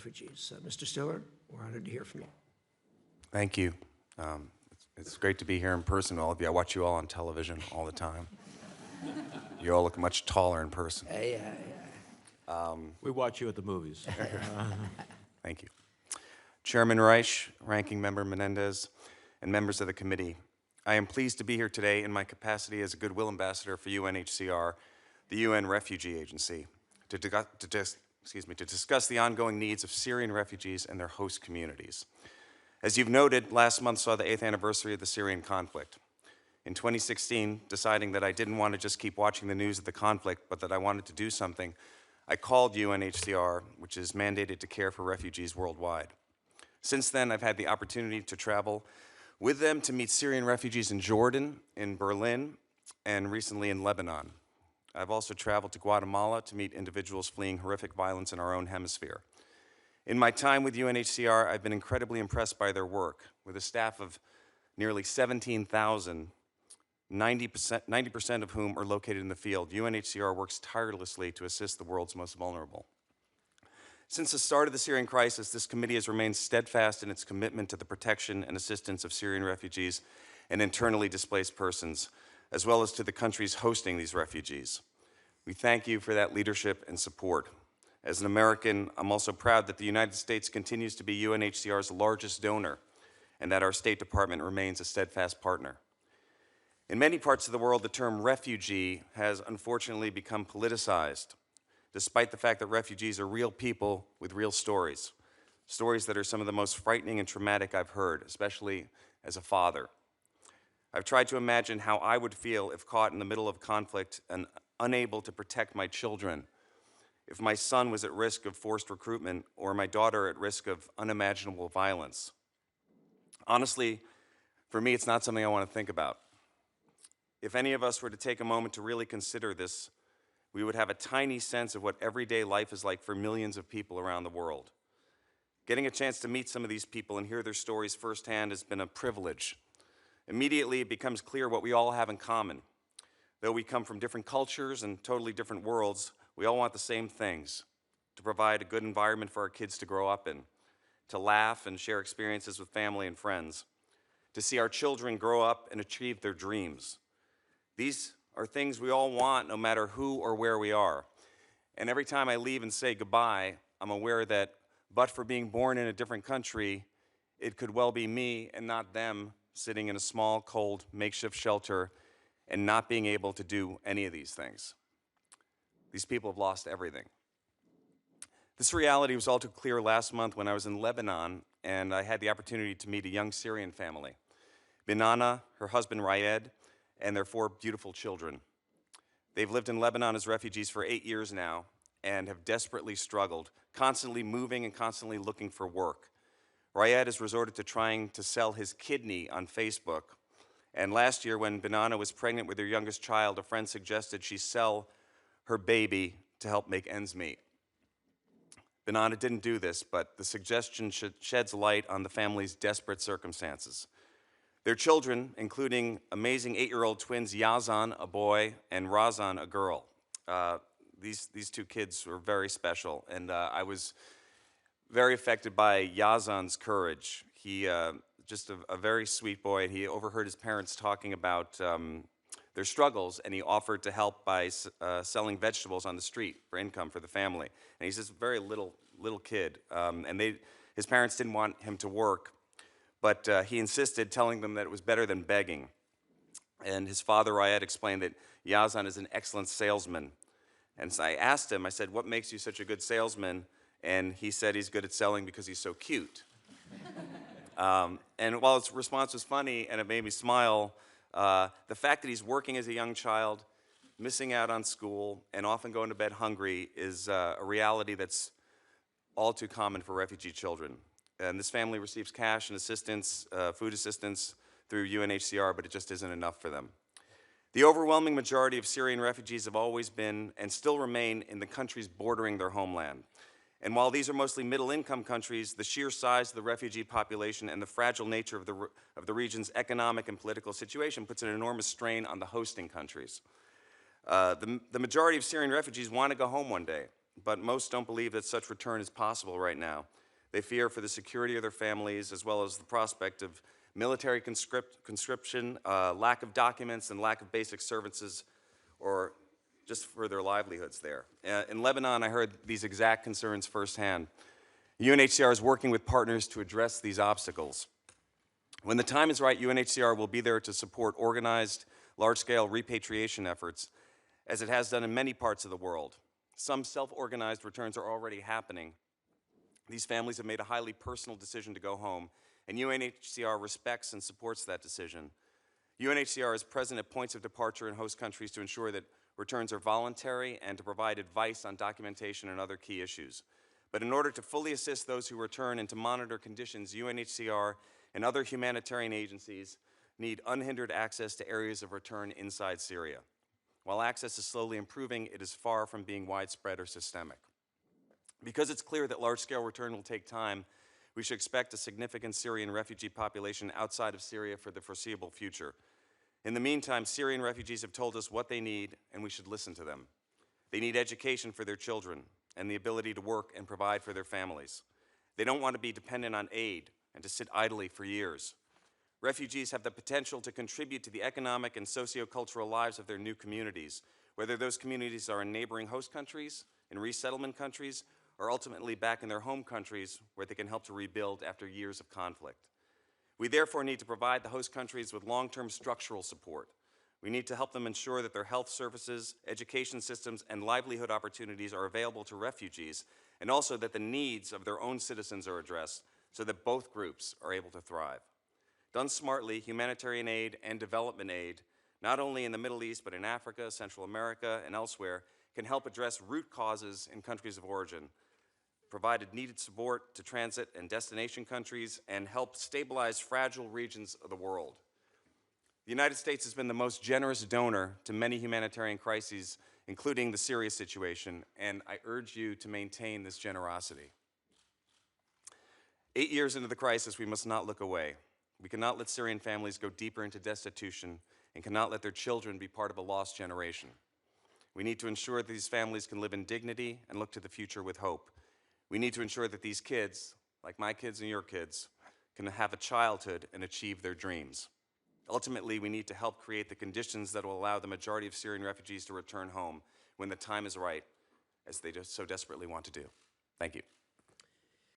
refugees. Mr. Stiller, we're honored to hear from you. Thank you. It's great to be here in person, all of you. I watch you all on television all the time. You all look much taller in person. We watch you at the movies. Thank you. Chairman Reich, Ranking Member Menendez, and members of the committee, I am pleased to be here today in my capacity as a Goodwill Ambassador for UNHCR, the UN Refugee Agency, to discuss the ongoing needs of Syrian refugees and their host communities. As you've noted, last month saw the 8th anniversary of the Syrian conflict. In 2016, deciding that I didn't want to just keep watching the news of the conflict, but that I wanted to do something, I called UNHCR, which is mandated to care for refugees worldwide. Since then, I've had the opportunity to travel with them to meet Syrian refugees in Jordan, in Berlin, and recently in Lebanon. I've also traveled to Guatemala to meet individuals fleeing horrific violence in our own hemisphere. In my time with UNHCR, I've been incredibly impressed by their work. With a staff of nearly 17,000, 90% of whom are located in the field, UNHCR works tirelessly to assist the world's most vulnerable. Since the start of the Syrian crisis, this committee has remained steadfast in its commitment to the protection and assistance of Syrian refugees and internally displaced persons, as well as to the countries hosting these refugees. We thank you for that leadership and support. As an American, I'm also proud that the United States continues to be UNHCR's largest donor and that our State Department remains a steadfast partner. In many parts of the world, the term refugee has unfortunately become politicized, despite the fact that refugees are real people with real stories, stories that are some of the most frightening and traumatic I've heard, especially as a father. I've tried to imagine how I would feel if caught in the middle of conflict and unable to protect my children, if my son was at risk of forced recruitment or my daughter at risk of unimaginable violence. Honestly, for me, it's not something I want to think about. If any of us were to take a moment to really consider this, we would have a tiny sense of what everyday life is like for millions of people around the world. Getting a chance to meet some of these people and hear their stories firsthand has been a privilege. Immediately, it becomes clear what we all have in common. Though we come from different cultures and totally different worlds, we all want the same things: to provide a good environment for our kids to grow up in, to laugh and share experiences with family and friends, to see our children grow up and achieve their dreams. These are things we all want no matter who or where we are. And every time I leave and say goodbye, I'm aware that, but for being born in a different country, it could well be me and not them sitting in a small, cold, makeshift shelter and not being able to do any of these things. These people have lost everything. This reality was all too clear last month when I was in Lebanon and I had the opportunity to meet a young Syrian family. Binana, her husband Rayed, and their 4 beautiful children. They've lived in Lebanon as refugees for 8 years now and have desperately struggled, constantly moving and constantly looking for work. Rayed has resorted to trying to sell his kidney on Facebook. And last year, when Binana was pregnant with her youngest child, a friend suggested she sell her baby to help make ends meet. Binana didn't do this, but the suggestion sheds light on the family's desperate circumstances. Their children, including amazing 8-year-old twins Yazan, a boy, and Razan, a girl. These 2 kids were very special, and I was very affected by Yazan's courage. He, just a very sweet boy, and he overheard his parents talking about their struggles, and he offered to help by selling vegetables on the street for income for the family. And he's this very little kid, and his parents didn't want him to work, but he insisted, telling them that it was better than begging. And his father, Rayed, explained that Yazan is an excellent salesman. And so I asked him, I said, what makes you such a good salesman? And he said he's good at selling because he's so cute. And while his response was funny and it made me smile, the fact that he's working as a young child, missing out on school, and often going to bed hungry is a reality that's all too common for refugee children. And this family receives cash and assistance, food assistance through UNHCR, but it just isn't enough for them. The overwhelming majority of Syrian refugees have always been and still remain in the countries bordering their homeland. And while these are mostly middle-income countries, the sheer size of the refugee population and the fragile nature of the region's economic and political situation puts an enormous strain on the hosting countries. The majority of Syrian refugees want to go home one day. but most don't believe that such return is possible right now. They fear for the security of their families, as well as the prospect of military conscription, lack of documents, and lack of basic services, or just for their livelihoods there. In Lebanon, I heard these exact concerns firsthand. UNHCR is working with partners to address these obstacles. When the time is right, UNHCR will be there to support organized, large-scale repatriation efforts, as it has done in many parts of the world. Some self-organized returns are already happening. These families have made a highly personal decision to go home, and UNHCR respects and supports that decision. UNHCR is present at points of departure in host countries to ensure that returns are voluntary and to provide advice on documentation and other key issues. But in order to fully assist those who return and to monitor conditions, UNHCR and other humanitarian agencies need unhindered access to areas of return inside Syria. While access is slowly improving, it is far from being widespread or systemic. Because it's clear that large-scale return will take time, we should expect a significant Syrian refugee population outside of Syria for the foreseeable future. In the meantime, Syrian refugees have told us what they need, and we should listen to them. They need education for their children and the ability to work and provide for their families. They don't want to be dependent on aid and to sit idly for years. Refugees have the potential to contribute to the economic and sociocultural lives of their new communities, whether those communities are in neighboring host countries, in resettlement countries, or ultimately back in their home countries where they can help to rebuild after years of conflict. We therefore need to provide the host countries with long-term structural support. We need to help them ensure that their health services, education systems, and livelihood opportunities are available to refugees, and also that the needs of their own citizens are addressed so that both groups are able to thrive. Done smartly, humanitarian aid and development aid, not only in the Middle East, but in Africa, Central America, and elsewhere, can help address root causes in countries of origin, provided needed support to transit and destination countries, and help stabilize fragile regions of the world. The United States has been the most generous donor to many humanitarian crises, including the Syria situation, and I urge you to maintain this generosity. 8 years into the crisis, we must not look away. We cannot let Syrian families go deeper into destitution and cannot let their children be part of a lost generation. We need to ensure that these families can live in dignity and look to the future with hope. We need to ensure that these kids, like my kids and your kids, can have a childhood and achieve their dreams. Ultimately, we need to help create the conditions that will allow the majority of Syrian refugees to return home when the time is right, as they so desperately want to do. Thank you.